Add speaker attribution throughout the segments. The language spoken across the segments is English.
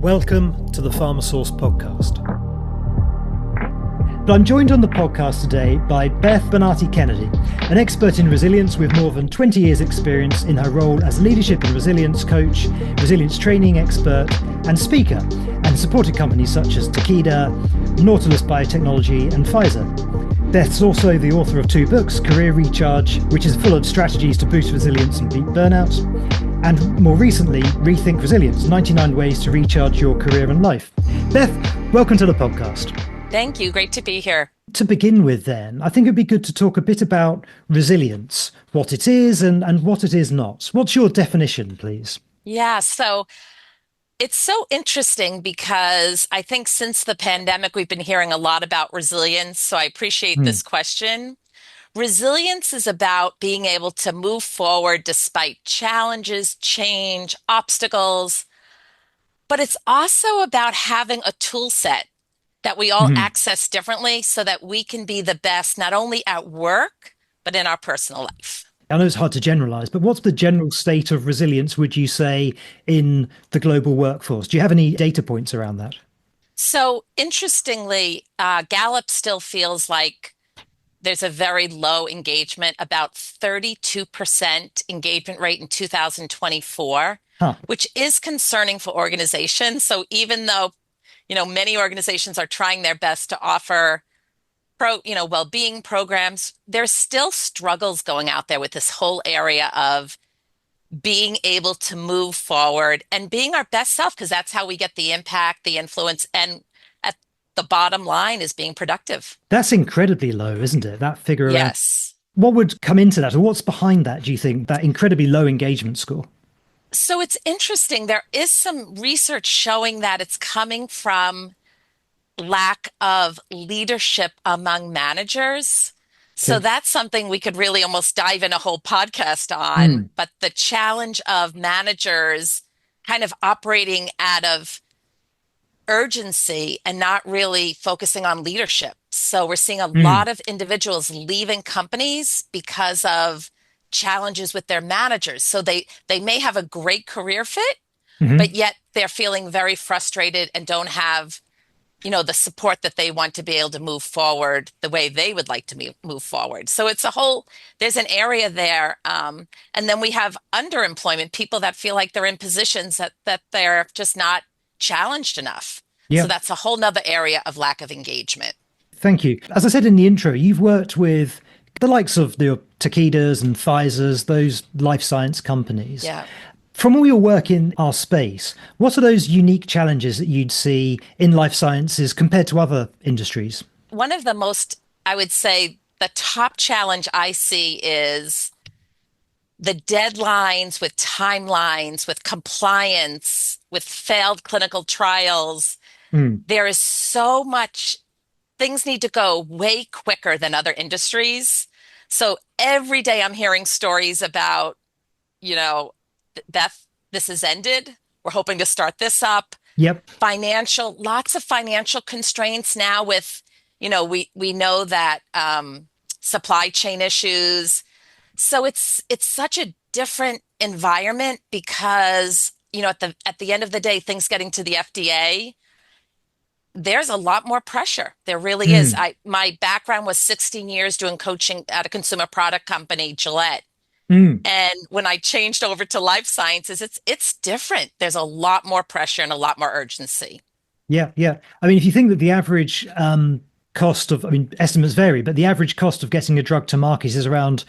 Speaker 1: Welcome to the PharmaSource podcast. I'm joined on the podcast today by Beth Benatti Kennedy, an expert in resilience with more than 20 years' experience in her role as leadership and resilience coach, resilience training expert, and speaker, and supported companies such as Takeda, Nautilus Biotechnology, and Pfizer. Beth's also the author of 2 books, Career Recharge, which is full of strategies to boost resilience and beat burnout, and more recently, ReThink Resilience, 99 Ways to Recharge Your Career and Life. Beth, welcome to the podcast.
Speaker 2: Thank you. Great to be here.
Speaker 1: To begin with then, I think it'd be good to talk a bit about resilience, what it is and what it is not. What's your definition, please?
Speaker 2: Yeah, so it's so interesting because I think since the pandemic, we've been hearing a lot about resilience. So I appreciate this question. Resilience is about being able to move forward despite challenges, change, obstacles, but it's also about having a tool set that we all access differently so that we can be the best, not only at work, but in our personal life.
Speaker 1: I know it's hard to generalize, but what's the general state of resilience, would you say, in the global workforce? Do you have any data points around that?
Speaker 2: So interestingly, Gallup still feels like there's a very low engagement, about 32% engagement rate in 2024, which is concerning for organizations. So even though, many organizations are trying their best to offer well-being programs, there's still struggles going out there with this whole area of being able to move forward and being our best self, because that's how we get the impact, the influence, and the bottom line is being productive.
Speaker 1: That's incredibly low, isn't it? That figure.
Speaker 2: Yes.
Speaker 1: What would come into that, or what's behind that, do you think, that incredibly low engagement score?
Speaker 2: So it's interesting. There is some research showing that it's coming from lack of leadership among managers. So that's something we could really almost dive in a whole podcast on. But the challenge of managers kind of operating out of urgency and not really focusing on leadership. So we're seeing a lot of individuals leaving companies because of challenges with their managers. So they may have a great career fit, but yet they're feeling very frustrated and don't have, the support that they want to be able to move forward the way they would like to move forward. So there's an area there. And then we have underemployment, people that feel like they're in positions that they're just not challenged enough.
Speaker 1: Yeah.
Speaker 2: So that's a whole nother area of lack of engagement.
Speaker 1: Thank you. As I said in the intro, you've worked with the likes of the Takedas and Pfizers, those life science companies.
Speaker 2: Yeah.
Speaker 1: From all your work in our space, what are those unique challenges that you'd see in life sciences compared to other industries?
Speaker 2: One of the most, I would say, the top challenge I see is the deadlines with timelines, with compliance, with failed clinical trials. There is so much, things need to go way quicker than other industries. So every day I'm hearing stories about, Beth, this has ended. We're hoping to start this up.
Speaker 1: Yep.
Speaker 2: Lots of financial constraints now with, we know that supply chain issues. So it's such a different environment because, at the end of the day, things getting to the FDA, there's a lot more pressure. There really is. My background was 16 years doing coaching at a consumer product company, Gillette. And when I changed over to life sciences, it's different. There's a lot more pressure and a lot more urgency.
Speaker 1: Yeah. I mean, if you think that the average cost of, estimates vary, but the average cost of getting a drug to market is around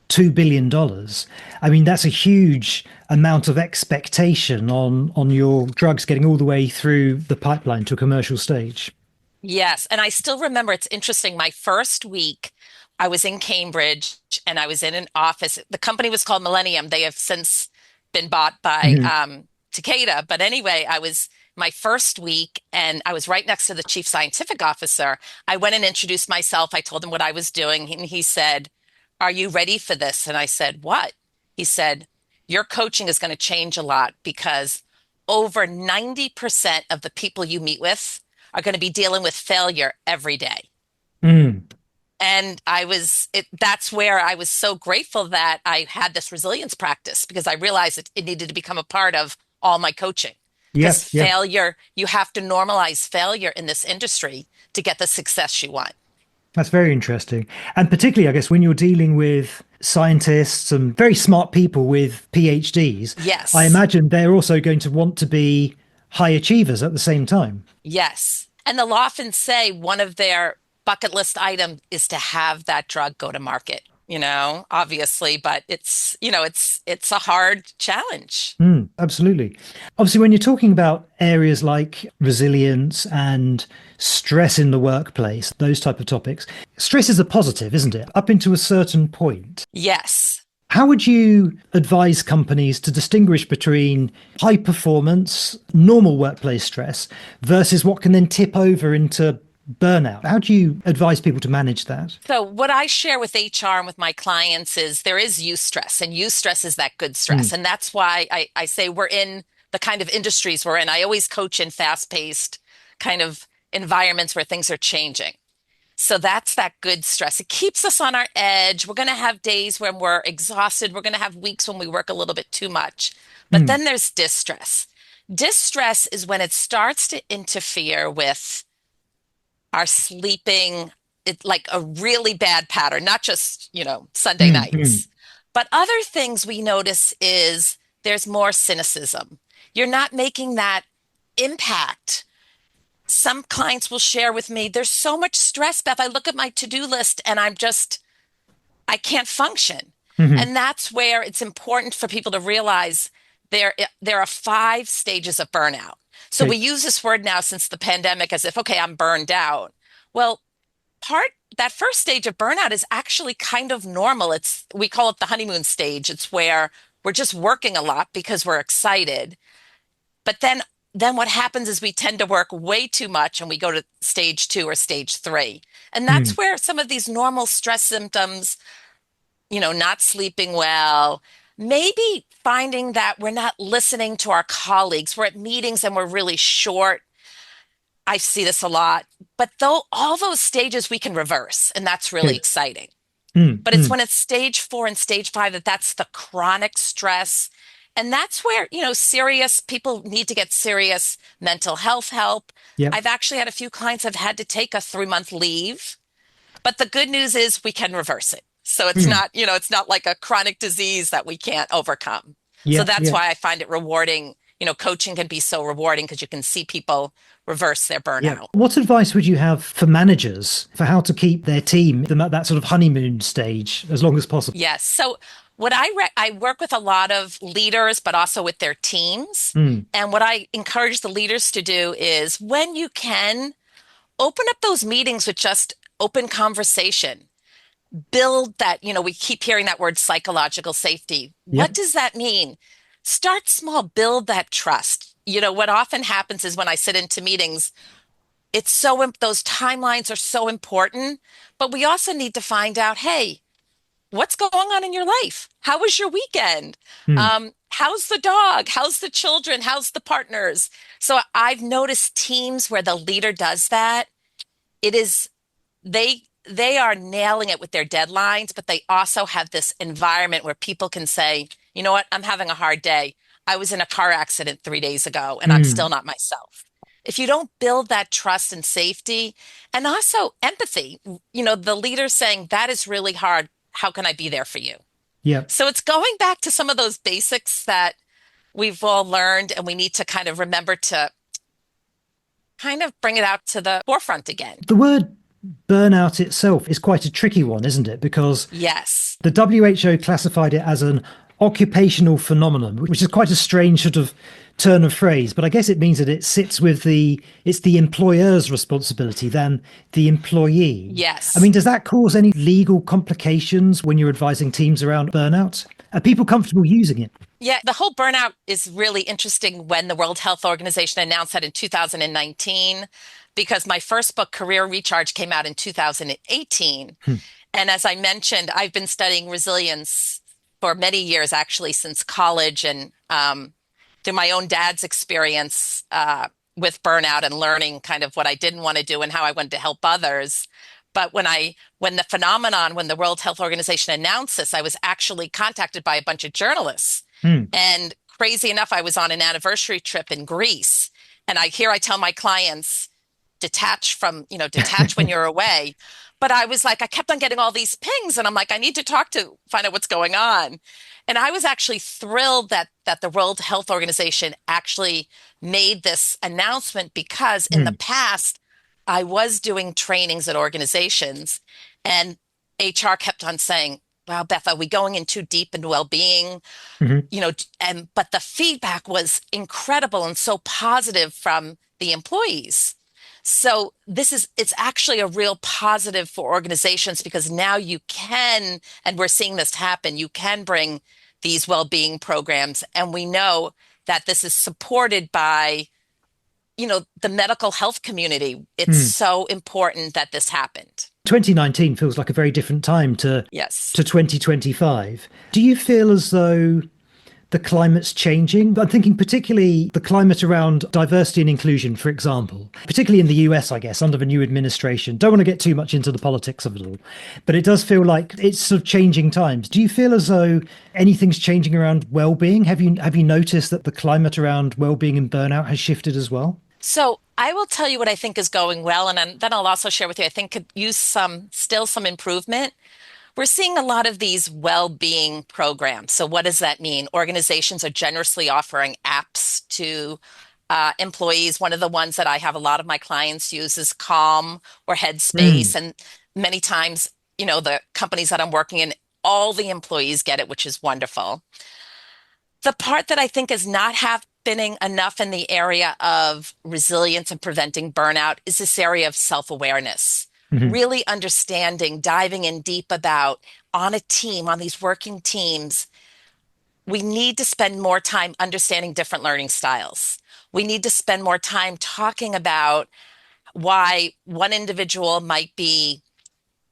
Speaker 1: $2 billion. I mean, that's a huge amount of expectation on your drugs getting all the way through the pipeline to a commercial stage.
Speaker 2: Yes. And I still remember, it's interesting, my first week, I was in Cambridge and I was in an office. The company was called Millennium. They have since been bought by Takeda. But anyway, I was my first week and I was right next to the chief scientific officer. I went and introduced myself. I told him what I was doing. And he said, "Are you ready for this?" And I said, "What?" He said, "Your coaching is going to change a lot because over 90% of the people you meet with are going to be dealing with failure every day." And that's where I was so grateful that I had this resilience practice, because I realized it needed to become a part of all my coaching.
Speaker 1: Yeah,
Speaker 2: because
Speaker 1: yeah.
Speaker 2: failure, you have to normalize failure in this industry to get the success you want.
Speaker 1: That's very interesting. And particularly, I guess, when you're dealing with scientists and very smart people with PhDs, I
Speaker 2: Yes.
Speaker 1: imagine they're also going to want to be high achievers at the same time.
Speaker 2: Yes. And they'll often say one of their bucket list item is to have that drug go to market, obviously, but it's a hard challenge.
Speaker 1: Mm, absolutely. Obviously, when you're talking about areas like resilience and stress in the workplace, those type of topics, stress is a positive, isn't it? Up into a certain point.
Speaker 2: Yes.
Speaker 1: How would you advise companies to distinguish between high performance, normal workplace stress versus what can then tip over into burnout? How do you advise people to manage that?
Speaker 2: So what I share with HR and with my clients is there is use stress, and use stress is that good stress.
Speaker 1: Mm,
Speaker 2: And that's why I say we're in the kind of industries we're in. I always coach in fast-paced kind of environments where things are changing. So that's that good stress. It keeps us on our edge. We're going to have days when we're exhausted. We're going to have weeks when we work a little bit too much. But
Speaker 1: mm,
Speaker 2: then there's distress. Distress is when it starts to interfere with our sleeping, like a really bad pattern, not just, Sunday
Speaker 1: mm, mm.
Speaker 2: nights. But other things we notice is there's more cynicism. You're not making that impact. Some clients will share with me, there's so much stress, Beth. I look at my to-do list and I can't function.
Speaker 1: Mhm.
Speaker 2: And that's where it's important for people to realize there are 5 stages of burnout. So we
Speaker 1: Okay.
Speaker 2: use this word now since the pandemic as if, okay, I'm burned out. Well, part that first stage of burnout is actually kind of normal. We call it the honeymoon stage. It's where we're just working a lot because we're excited. But then what happens is we tend to work way too much and we go to stage 2 or stage 3. And
Speaker 1: Mm,
Speaker 2: that's where some of these normal stress symptoms, not sleeping well, maybe finding that we're not listening to our colleagues. We're at meetings and we're really short. I see this a lot. But though all those stages we can reverse, and that's really
Speaker 1: okay.
Speaker 2: exciting.
Speaker 1: Mm,
Speaker 2: But it's
Speaker 1: mm.
Speaker 2: when it's stage 4 and stage 5 that's the chronic stress. And that's where, serious people need to get serious mental health help.
Speaker 1: Yep.
Speaker 2: I've actually had a few clients have had to take a 3-month leave, but the good news is we can reverse it. So it's
Speaker 1: Mm.
Speaker 2: not, it's not like a chronic disease that we can't overcome. So
Speaker 1: Yeah,
Speaker 2: that's
Speaker 1: yeah,
Speaker 2: why I find it rewarding. Coaching can be so rewarding because you can see people reverse their
Speaker 1: yeah.
Speaker 2: burnout.
Speaker 1: What advice would you have for managers for how to keep their team them at that sort of honeymoon stage as long as possible?
Speaker 2: Yes. So what I work with a lot of leaders, but also with their teams.
Speaker 1: Mm,
Speaker 2: And what I encourage the leaders to do is when you can, open up those meetings with just open conversation. Build that, we keep hearing that word psychological safety. What
Speaker 1: yep.
Speaker 2: does that mean? Start small, build that trust. What often happens is when I sit into meetings, those timelines are so important, but we also need to find out, hey, what's going on in your life? How was your weekend?
Speaker 1: Mm,
Speaker 2: How's the dog? How's the children? How's the partners? So I've noticed teams where the leader does that. It is they are nailing it with their deadlines, but they also have this environment where people can say, you know what, I'm having a hard day. I was in a car accident 3 days ago and I'm still
Speaker 1: mm.
Speaker 2: not myself. If you don't build that trust and safety and also empathy, the leader saying, that is really hard. How can I be there for you?
Speaker 1: Yep.
Speaker 2: So it's going back to some of those basics that we've all learned, and we need to kind of remember to kind of bring it out to the forefront again.
Speaker 1: The word burnout itself is quite a tricky one, isn't it? Because
Speaker 2: Yes.
Speaker 1: the WHO classified it as an occupational phenomenon, which is quite a strange sort of turn of phrase, but I guess it means that it sits with it's the employer's responsibility than the employee. I
Speaker 2: Yes.
Speaker 1: mean, does that cause any legal complications when you're advising teams around burnout? Are people comfortable using it?
Speaker 2: Yeah, the whole burnout is really interesting when the World Health Organization announced that in 2019, because my first book, Career Recharge, came out in 2018.
Speaker 1: Hmm.
Speaker 2: And as I mentioned, I've been studying resilience for many years, actually, since college, and through my own dad's experience with burnout and learning kind of what I didn't want to do and how I wanted to help others. But when the World Health Organization announced this, I was actually contacted by a bunch of journalists
Speaker 1: Hmm.
Speaker 2: and crazy enough, I was on an anniversary trip in Greece, and I tell my clients, detach when you're away. But I was like, I kept on getting all these pings, and I'm like, I need to talk to find out what's going on. And I was actually thrilled that the World Health Organization actually made this announcement because in the
Speaker 1: Mm,
Speaker 2: past, I was doing trainings at organizations, and HR kept on saying, "Wow, Beth, are we going in too deep into well-being?"
Speaker 1: mhm,
Speaker 2: And but the feedback was incredible and so positive from the employees. So it's actually a real positive for organizations because now you can, and we're seeing this happen, you can bring these well-being programs. And we know that this is supported by, the medical health community. It's
Speaker 1: mm.
Speaker 2: so important that this happened.
Speaker 1: 2019 feels like a very different time
Speaker 2: Yes.
Speaker 1: to 2025. Do you feel as though the climate's changing? I'm thinking particularly the climate around diversity and inclusion, for example, particularly in the US, I guess, under the new administration. Don't want to get too much into the politics of it all, but it does feel like it's sort of changing times. Do you feel as though anything's changing around well-being? Have you noticed that the climate around well-being and burnout has shifted as well?
Speaker 2: So I will tell you what I think is going well, and then I'll also share with you, I think could use still some improvement. We're seeing a lot of these well-being programs. So what does that mean? Organizations are generously offering apps to employees. One of the ones that I have a lot of my clients use is Calm or Headspace.
Speaker 1: Mm,
Speaker 2: And many times, the companies that I'm working in, all the employees get it, which is wonderful. The part that I think is not happening enough in the area of resilience and preventing burnout is this area of self-awareness.
Speaker 1: mhm,
Speaker 2: Really understanding, diving in deep about on a team, on these working teams, we need to spend more time understanding different learning styles. We need to spend more time talking about why one individual might be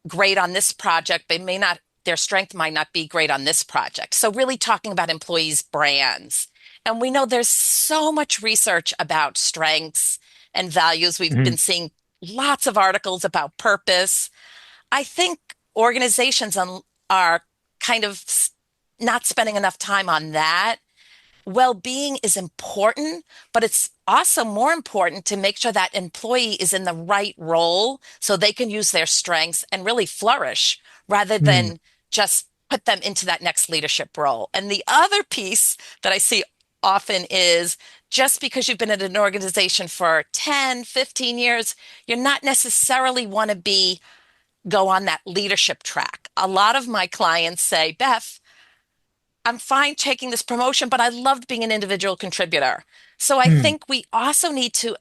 Speaker 2: great on this project, but may not, their strength might not be great on this project. So really talking about employees' brands. And we know there's so much research about strengths and values. We've been
Speaker 1: mhm,
Speaker 2: seeing lots of articles about purpose. I think organizations are kind of not spending enough time on that. Well-being is important, but it's also more important to make sure that employee is in the right role so they can use their strengths and really flourish rather
Speaker 1: mm.
Speaker 2: than just put them into that next leadership role. And the other piece that I see often is just because you've been at an organization for 10, 15 years, you're not necessarily want to go on that leadership track. A lot of my clients say, Beth, I'm fine taking this promotion, but I loved being an individual contributor. So I
Speaker 1: Mm.
Speaker 2: think we also need to,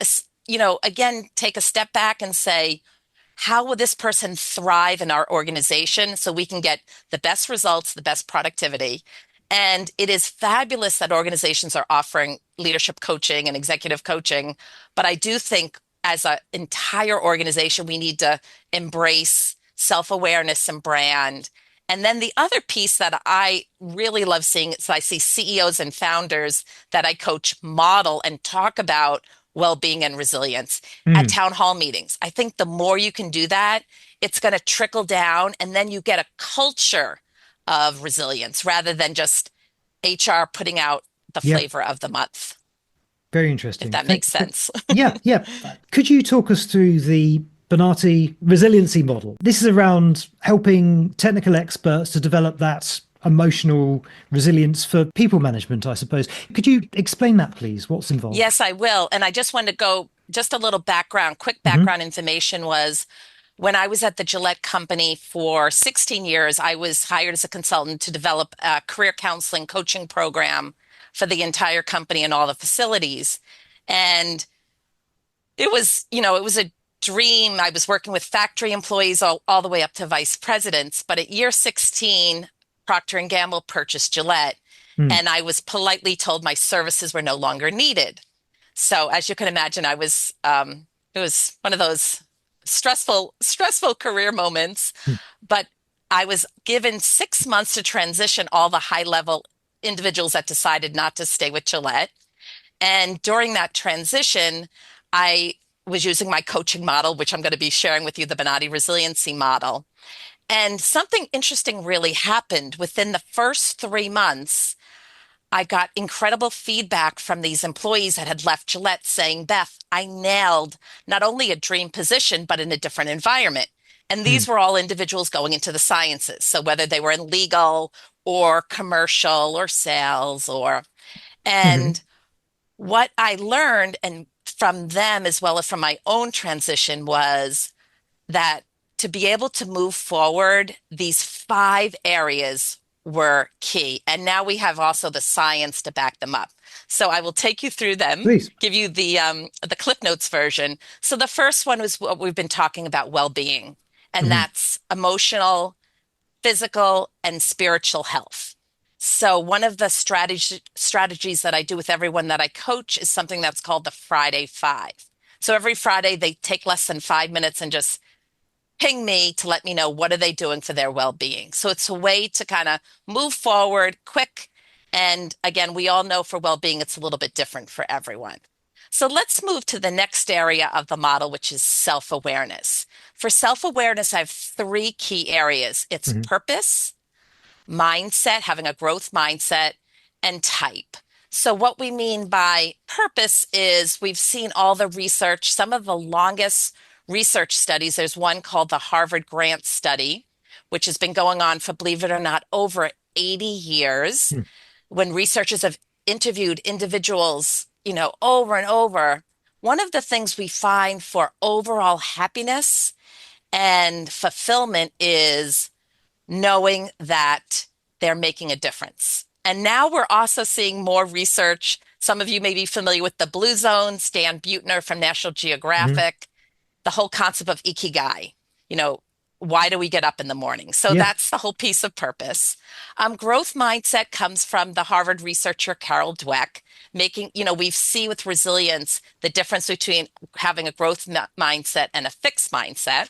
Speaker 2: again, take a step back and say, how will this person thrive in our organization so we can get the best results, the best productivity? And it is fabulous that organizations are offering leadership coaching and executive coaching. But I do think as an entire organization, we need to embrace self-awareness and brand. And then the other piece that I really love seeing is I see CEOs and founders that I coach model and talk about well-being and resilience at
Speaker 1: Mm.
Speaker 2: town hall meetings. I think the more you can do that, it's going to trickle down, and then you get a culture of resilience rather than just HR putting out the
Speaker 1: Yeah,
Speaker 2: flavor of the month,
Speaker 1: very
Speaker 2: if
Speaker 1: interesting.
Speaker 2: that makes sense.
Speaker 1: Yeah, yeah. Could you talk us through the Benatti resiliency model? This is around helping technical experts to develop that emotional resilience for people management, I suppose. Could you explain that, please? What's involved?
Speaker 2: Yes, I will. And I just wanted to go just a little background, quick
Speaker 1: Hmm.
Speaker 2: background information was when I was at the Gillette company for 16 years, I was hired as a consultant to develop a career counseling coaching program for the entire company and all the facilities. And it was a dream. I was working with factory employees all the way up to vice presidents. But at year 16, Procter and Gamble purchased Gillette,
Speaker 1: Mm.
Speaker 2: and I was politely told my services were no longer needed. So as you can imagine, it was one of those stressful career moments,
Speaker 1: Mm.
Speaker 2: but I was given 6 months to transition all the high level individuals that decided not to stay with Gillette. And during that transition, I was using my coaching model, which I'm going to be sharing with you, the Benatti resiliency model. And something interesting really happened within the first 3 months. I got incredible feedback from these employees that had left Gillette saying, Beth, I nailed not only a dream position, but in a different environment. And these
Speaker 1: Mm.
Speaker 2: were all individuals going into the sciences. So whether they were in legal or commercial or sales
Speaker 1: Hmm.
Speaker 2: and what I learned and from them as well as from my own transition was that to be able to move forward, these five areas were key. And now we have also the science to back them up. So I will take you through them,
Speaker 1: Please.
Speaker 2: give you the Cliff Notes version. So the first one was what we've been talking about, well-being, and
Speaker 1: Hmm.
Speaker 2: that's emotional, physical, and spiritual health. So one of the strategies that I do with everyone that I coach is something that's called the Friday Five. So every Friday they take less than 5 minutes and just ping me to let me know what are they doing for their well-being. So it's a way to kind of move forward quick. And again, we all know for well-being, it's a little bit different for everyone. So let's move to the next area of the model, which is self-awareness. For self-awareness, I have three key areas. It's
Speaker 1: Hmm.
Speaker 2: purpose, mindset, having a growth mindset, and type. So, what we mean by purpose is we've seen all the research, some of the longest research studies. There's one called the Harvard Grant Study, which has been going on for, believe it or not, over 80 years, when researchers have interviewed individuals, over and over. One of the things we find for overall happiness and fulfillment is knowing that they're making a difference. And now we're also seeing more research. Some of you may be familiar with the Blue Zone, Stan Buettner from National
Speaker 1: Hmm.
Speaker 2: Geographic, the whole concept of ikigai. You know, why do we get up in the morning? So
Speaker 1: Yeah.
Speaker 2: that's the whole piece of purpose. Growth mindset comes from the Harvard researcher Carol Dweck, we see with resilience the difference between having a growth mindset and a fixed mindset.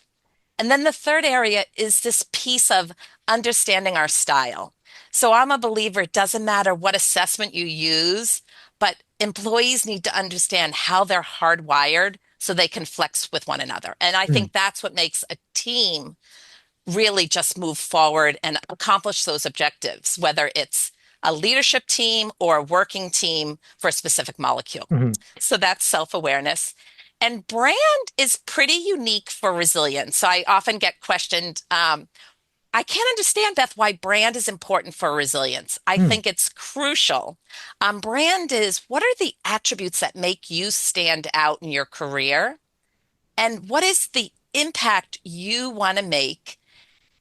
Speaker 2: And then the third area is this piece of understanding our style. So I'm a believer, it doesn't matter what assessment you use, but employees need to understand how they're hardwired so they can flex with one another. And I
Speaker 1: Mm.
Speaker 2: think that's what makes a team really just move forward and accomplish those objectives, whether it's a leadership team or a working team for a specific molecule.
Speaker 1: Hmm.
Speaker 2: So that's self-awareness. And brand is pretty unique for resilience. So I often get questioned, I can't understand, Beth, why brand is important for resilience. I
Speaker 1: Mm.
Speaker 2: think it's crucial. Brand is what are the attributes that make you stand out in your career? And what is the impact you want to make?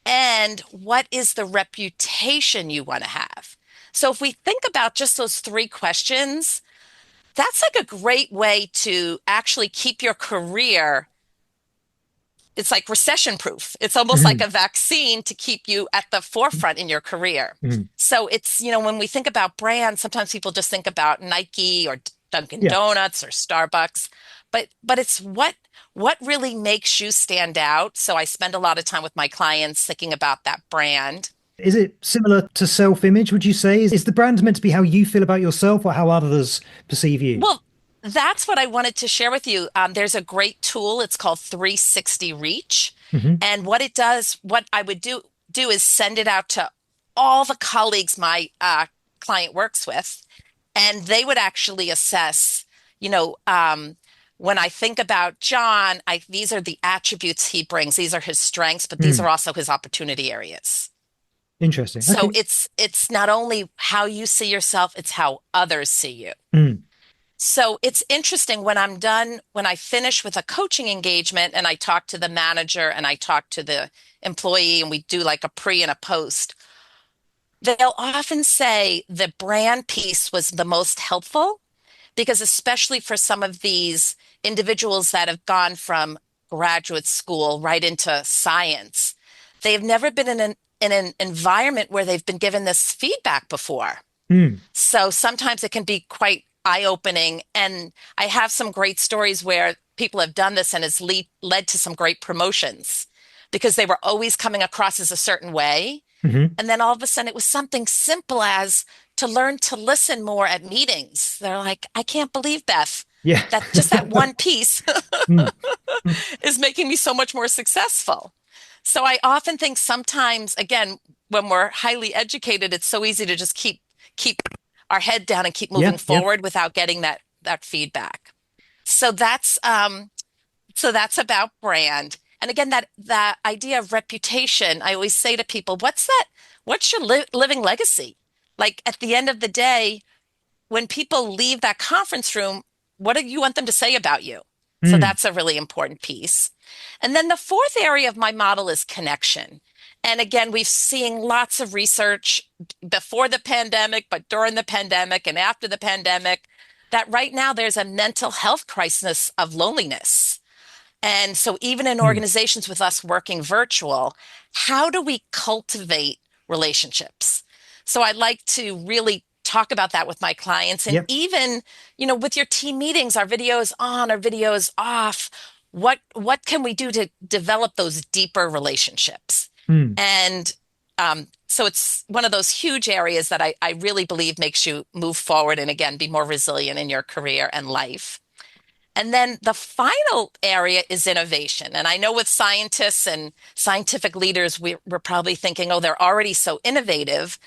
Speaker 2: And what is the reputation you want to have? So if we think about just those three questions, that's like a great way to actually keep your career. It's like recession proof. It's almost like
Speaker 1: Hmm.
Speaker 2: a vaccine to keep you at the forefront in your career.
Speaker 1: Hmm.
Speaker 2: So when we think about brands, sometimes people just think about Nike or Dunkin'
Speaker 1: Yeah.
Speaker 2: Donuts or Starbucks, but it's what really makes you stand out. So I spend a lot of time with my clients thinking about that brand.
Speaker 1: Is it similar to self-image, would you say? Is the brand meant to be how you feel about yourself or how others perceive you?
Speaker 2: Well, that's what I wanted to share with you. There's a great tool. It's called 360 Reach.
Speaker 1: Hmm.
Speaker 2: And what it does, what I would do is send it out to all the colleagues my client works with, and they would actually assess, you know, um, when I think about John, these are the attributes he brings. These are his strengths, but these
Speaker 1: Mm.
Speaker 2: are also his opportunity areas.
Speaker 1: Interesting.
Speaker 2: So
Speaker 1: Okay.
Speaker 2: it's not only how you see yourself, it's how others see you.
Speaker 1: Mm.
Speaker 2: So it's interesting when I'm done, when I finish with a coaching engagement and I talk to the manager and I talk to the employee and we do like a pre and a post, they'll often say the brand piece was the most helpful because especially for some of these individuals that have gone from graduate school right into science, they've never been in an environment where they've been given this feedback before.
Speaker 1: Mm.
Speaker 2: So sometimes it can be quite eye-opening. And I have some great stories where people have done this and it's led to some great promotions because they were always coming across as a certain way.
Speaker 1: Hmm.
Speaker 2: And then all of a sudden it was something simple as to learn to listen more at meetings. They're like, I can't believe, Beth,
Speaker 1: Yeah.
Speaker 2: that just that one piece
Speaker 1: Mm. Mm.
Speaker 2: is making me so much more successful. So I often think sometimes, again, when we're highly educated, it's so easy to just keep our head down and keep moving
Speaker 1: Yeah, yeah.
Speaker 2: forward without getting that feedback. So that's about brand. And again, that idea of reputation, I always say to people, what's your living legacy? Like at the end of the day, when people leave that conference room, what do you want them to say about you? So
Speaker 1: Mm,
Speaker 2: that's a really important piece. And then the fourth area of my model is connection. And again, we've seen lots of research before the pandemic, but during the pandemic and after the pandemic, that right now there's a mental health crisis of loneliness. And so, even in
Speaker 1: mm.
Speaker 2: organizations with us working virtual, how do we cultivate relationships? So, I like to really talk about that with my clients. And
Speaker 1: Yep.
Speaker 2: even, with your team meetings, our videos on, our videos off, what can we do to develop those deeper relationships?
Speaker 1: Mm.
Speaker 2: And so it's one of those huge areas that I really believe makes you move forward and again be more resilient in your career and life. And then the final area is innovation. And I know with scientists and scientific leaders, we're probably thinking, oh, they're already so innovative.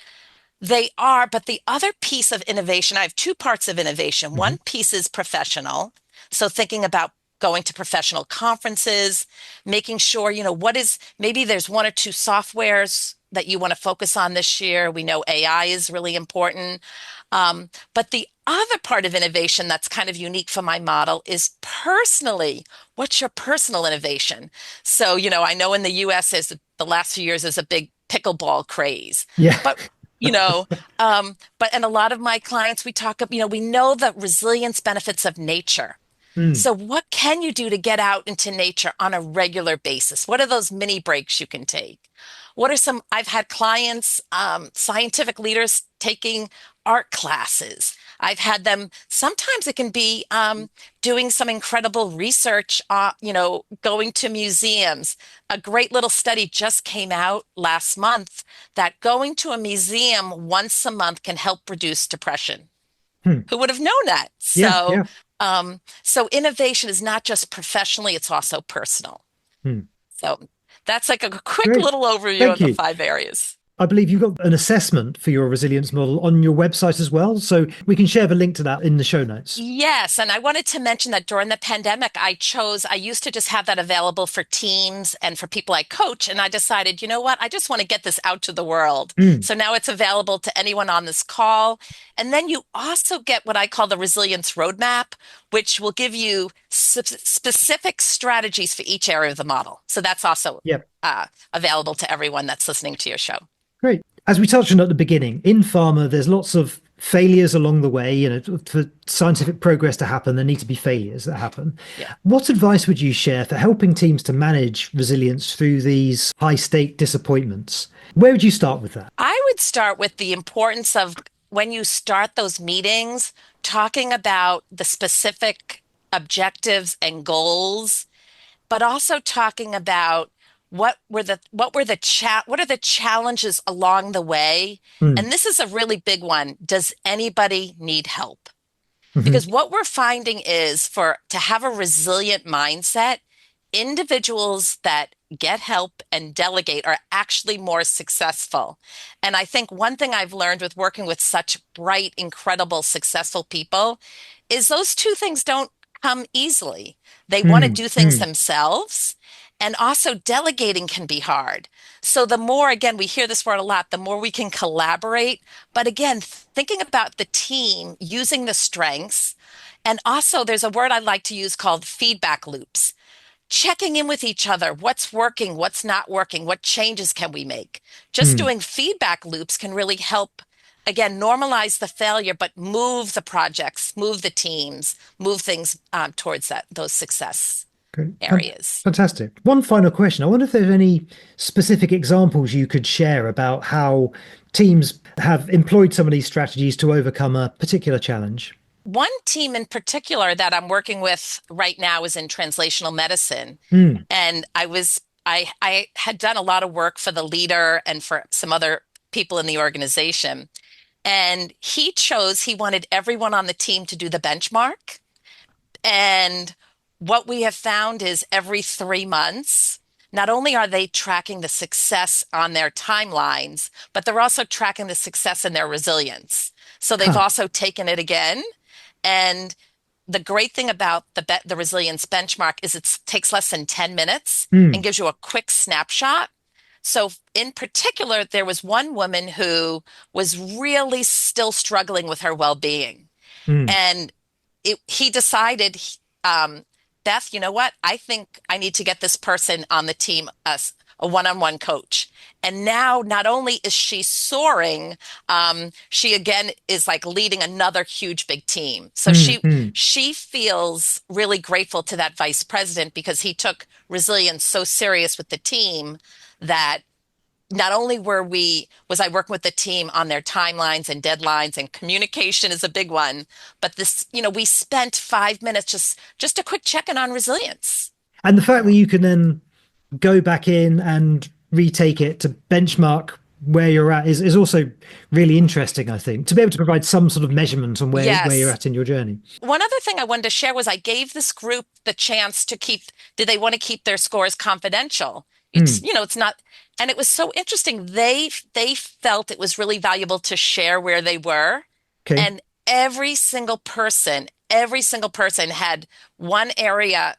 Speaker 2: They are, but the other piece of innovation, I have two parts of innovation.
Speaker 1: Hmm.
Speaker 2: One piece is professional. So thinking about going to professional conferences, making sure, what is maybe there's one or two softwares that you want to focus on this year. We know AI is really important. But the other part of innovation that's kind of unique for my model is personally, what's your personal innovation? So, I know in the US, is the last few years, there's a big pickleball craze.
Speaker 1: Yeah.
Speaker 2: But you know, and a lot of my clients, we talk, we know the resilience benefits of nature.
Speaker 1: Mm.
Speaker 2: So what can you do to get out into nature on a regular basis? What are those mini breaks you can take? What are I've had clients, scientific leaders taking art classes. I've had them, sometimes it can be doing some incredible research, going to museums. A great little study just came out last month that going to a museum once a month can help reduce depression.
Speaker 1: Hmm.
Speaker 2: Who would have known that?
Speaker 1: Yeah,
Speaker 2: So,
Speaker 1: yeah.
Speaker 2: so innovation is not just professionally, it's also personal.
Speaker 1: Hmm.
Speaker 2: So that's like a quick
Speaker 1: Great.
Speaker 2: little overview
Speaker 1: Thank
Speaker 2: of the
Speaker 1: you.
Speaker 2: five areas.
Speaker 1: I believe you've got an assessment for your resilience model on your website as well. So we can share the link to that in the show notes.
Speaker 2: Yes, and I wanted to mention that during the pandemic, I used to just have that available for teams and for people I coach. And I decided, you know what? I just want to get this out to the world.
Speaker 1: Mm.
Speaker 2: So now it's available to anyone on this call. And then you also get what I call the resilience roadmap, which will give you specific strategies for each area of the model. So that's also
Speaker 1: Yep.
Speaker 2: available to everyone that's listening to your show.
Speaker 1: Great. As we touched on at the beginning, in pharma, there's lots of failures along the way. For scientific progress to happen, there need to be failures that happen.
Speaker 2: Yeah.
Speaker 1: What advice would you share for helping teams to manage resilience through these high stake disappointments? Where would you start with that?
Speaker 2: I would start with the importance of when you start those meetings, talking about the specific objectives and goals, but also talking about what are the challenges along the way?
Speaker 1: Mm.
Speaker 2: And this is a really big one. Does anybody need help?
Speaker 1: Hmm.
Speaker 2: Because what we're finding is to have a resilient mindset, individuals that get help and delegate are actually more successful. And I think one thing I've learned with working with such bright, incredible, successful people is those two things don't come easily. They want to
Speaker 1: Mm.
Speaker 2: do things
Speaker 1: Mm.
Speaker 2: themselves. And also delegating can be hard. So the more, again, we hear this word a lot, the more we can collaborate. But again, thinking about the team, using the strengths. And also there's a word I like to use called feedback loops, checking in with each other. What's working? What's not working? What changes can we make? Just
Speaker 1: Mm.
Speaker 2: doing feedback loops can really help, again, normalize the failure, but move the projects, move the teams, move things towards those success
Speaker 1: Great.
Speaker 2: areas.
Speaker 1: Fantastic. One final question. I wonder if there's any specific examples you could share about how teams have employed some of these strategies to overcome a particular challenge.
Speaker 2: One team in particular that I'm working with right now is in translational medicine.
Speaker 1: Mm.
Speaker 2: And I had done a lot of work for the leader and for some other people in the organization. And he wanted everyone on the team to do the benchmark. And what we have found is every 3 months, not only are they tracking the success on their timelines, but they're also tracking the success in their resilience. So they've
Speaker 1: Huh.
Speaker 2: also taken it again. And the great thing about the resilience benchmark is it takes less than 10 minutes and
Speaker 1: Mm,
Speaker 2: gives you a quick snapshot. So in particular, there was one woman who was really still struggling with her well-being.
Speaker 1: mm,
Speaker 2: And he decided, um, Beth, you know what? I think I need to get this person on the team as a one-on-one coach. And now not only is she soaring, she again is like leading another huge big team. So
Speaker 1: mm,
Speaker 2: she
Speaker 1: mm.
Speaker 2: she feels really grateful to that vice president because he took resilience so serious with the team that not only was I working with the team on their timelines and deadlines, and communication is a big one, but we spent 5 minutes just a quick check-in on resilience.
Speaker 1: And the fact that you can then go back in and retake it to benchmark where you're at is also really interesting, I think, to be able to provide some sort of measurement on where you're
Speaker 2: Yes.
Speaker 1: at in your journey.
Speaker 2: One other thing I wanted to share was I gave this group the chance to did they want to keep their scores confidential?
Speaker 1: Mm,
Speaker 2: It's not, and it was so interesting. They felt it was really valuable to share where they were.
Speaker 1: okay.
Speaker 2: And every single person had one area,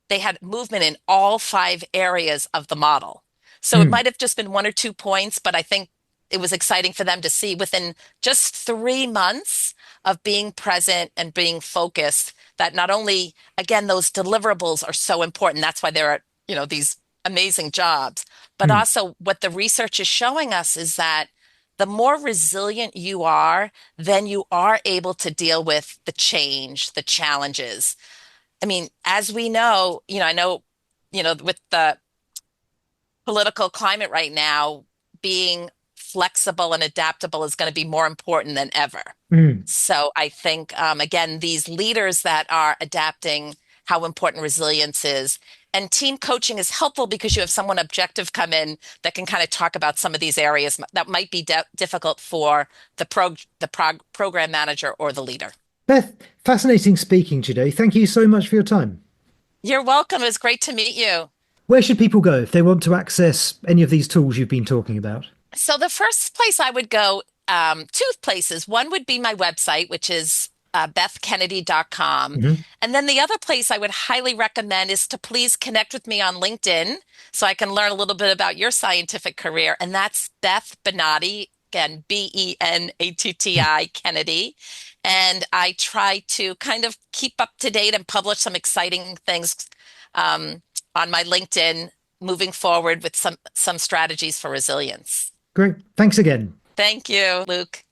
Speaker 2: they had movement in all 5 areas of the model. So it
Speaker 1: Mm,
Speaker 2: might have just been 1 or 2 points, but I think it was exciting for them to see within just 3 months of being present and being focused that not only, again, those deliverables are so important. That's why there are, these amazing jobs, but
Speaker 1: mm.
Speaker 2: also what the research is showing us is that the more resilient you are, then you are able to deal with the change, the challenges. I mean, as we know, I know, with the political climate right now, being flexible and adaptable is going to be more important than ever.
Speaker 1: Mm.
Speaker 2: So I think, again, these leaders that are adapting, how important resilience is. And team coaching is helpful because you have someone objective come in that can kind of talk about some of these areas that might be difficult for the program manager or the leader.
Speaker 1: Beth, fascinating speaking today. Thank you so much for your time.
Speaker 2: You're welcome. It was great to meet you.
Speaker 1: Where should people go if they want to access any of these tools you've been talking about?
Speaker 2: So the first place I would go, two places. One would be my website, which is bethkennedy.com.
Speaker 1: Hmm.
Speaker 2: And then the other place I would highly recommend is to please connect with me on LinkedIn so I can learn a little bit about your scientific career. And that's Beth Benatti, again, Bennatti Kennedy. And I try to kind of keep up to date and publish some exciting things um, on my LinkedIn moving forward with some strategies for resilience.
Speaker 1: Great. Thanks again.
Speaker 2: Thank you, Luke.